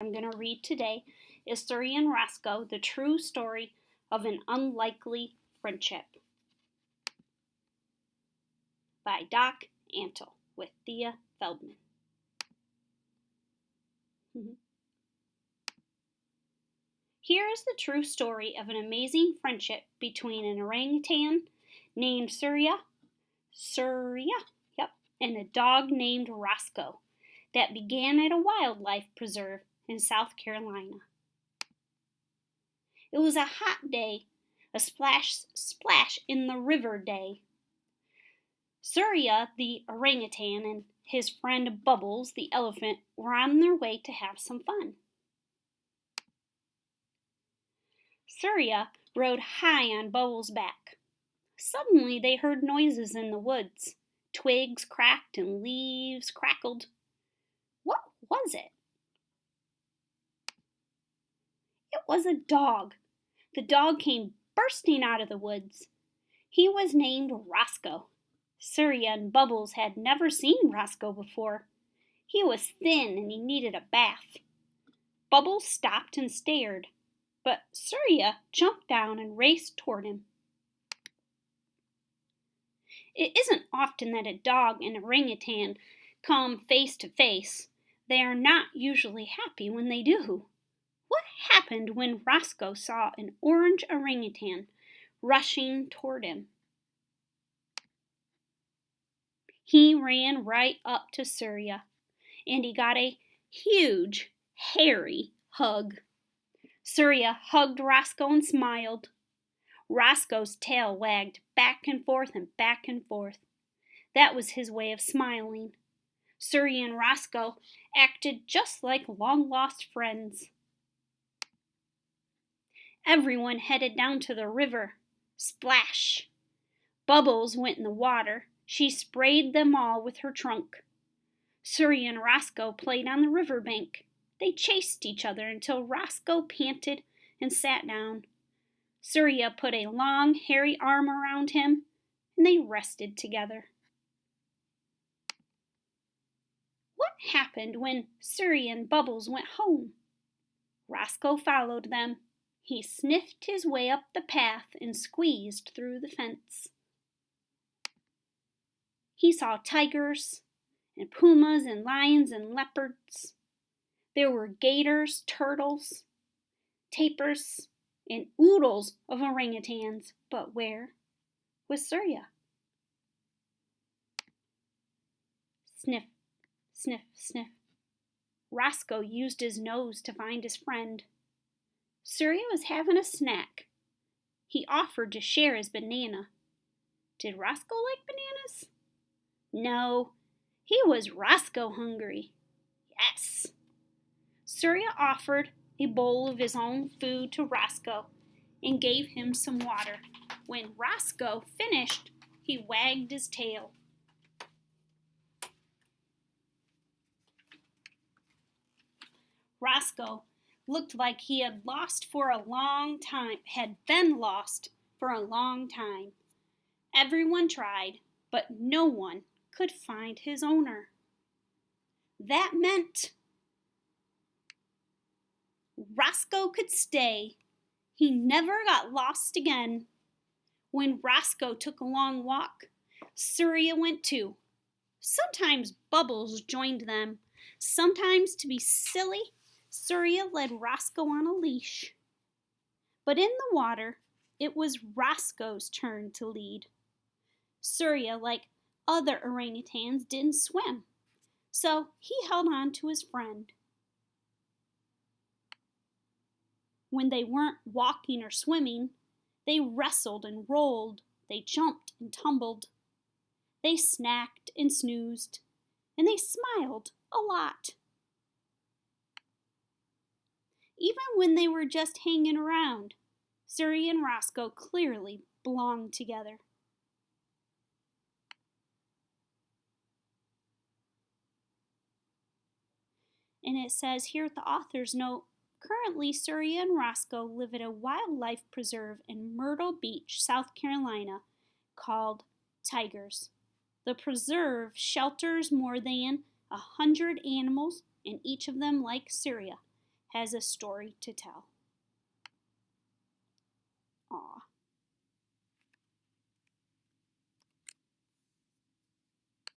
I'm going to read today is Suryia and Roscoe, the true story of an unlikely friendship by Doc Antle with Thea Feldman. Here is the true story of an amazing friendship between an orangutan named Suryia, and a dog named Roscoe that began at a wildlife preserve in South Carolina. It was a hot day, a splash in the river day. Suryia the orangutan and his friend Bubbles the elephant were on their way to have some fun. Suryia rode high on Bubbles' back. Suddenly they heard noises in the woods. Twigs cracked and leaves crackled. What was it? It was a dog. The dog came bursting out of the woods. He was named Roscoe. Suryia and Bubbles had never seen Roscoe before. He was thin and he needed a bath. Bubbles stopped and stared, but Suryia jumped down and raced toward him. It isn't often that a dog and orangutan come face to face. They are not usually happy when they do. What happened when Roscoe saw an orange orangutan rushing toward him? He ran right up to Suryia, and he got a huge, hairy hug. Suryia hugged Roscoe and smiled. Roscoe's tail wagged back and forth and back and forth. That was his way of smiling. Suryia and Roscoe acted just like long-lost friends. Everyone headed down to the river. Splash! Bubbles went in the water. She sprayed them all with her trunk. Suryia and Roscoe played on the riverbank. They chased each other until Roscoe panted and sat down. Suryia put a long, hairy arm around him, and they rested together. What happened when Suryia and Bubbles went home? Roscoe followed them. He sniffed his way up the path and squeezed through the fence. He saw tigers and pumas and lions and leopards. There were gators, turtles, tapirs, and oodles of orangutans. But where was Suryia? Sniff, sniff, sniff. Roscoe used his nose to find his friend. Suryia was having a snack. He offered to share his banana. Did Roscoe like bananas? No, he was Roscoe hungry. Yes. Suryia offered a bowl of his own food to Roscoe and gave him some water. When Roscoe finished, he wagged his tail. Roscoe looked like he had been lost for a long time. Everyone tried, but no one could find his owner. That meant Roscoe could stay. He never got lost again. When Roscoe took a long walk, Suryia went too. Sometimes Bubbles joined them. Sometimes, to be silly, Suryia led Roscoe on a leash. But in the water, it was Roscoe's turn to lead. Suryia, like other orangutans, didn't swim, so he held on to his friend. When they weren't walking or swimming, they wrestled and rolled, they jumped and tumbled. They snacked and snoozed, and they smiled a lot. Even when they were just hanging around, Suryia and Roscoe clearly belonged together. And it says here at the author's note, currently Suryia and Roscoe live at a wildlife preserve in Myrtle Beach, South Carolina, called Tigers. The preserve shelters more than 100 animals, and each of them, like Suryia, has a story to tell.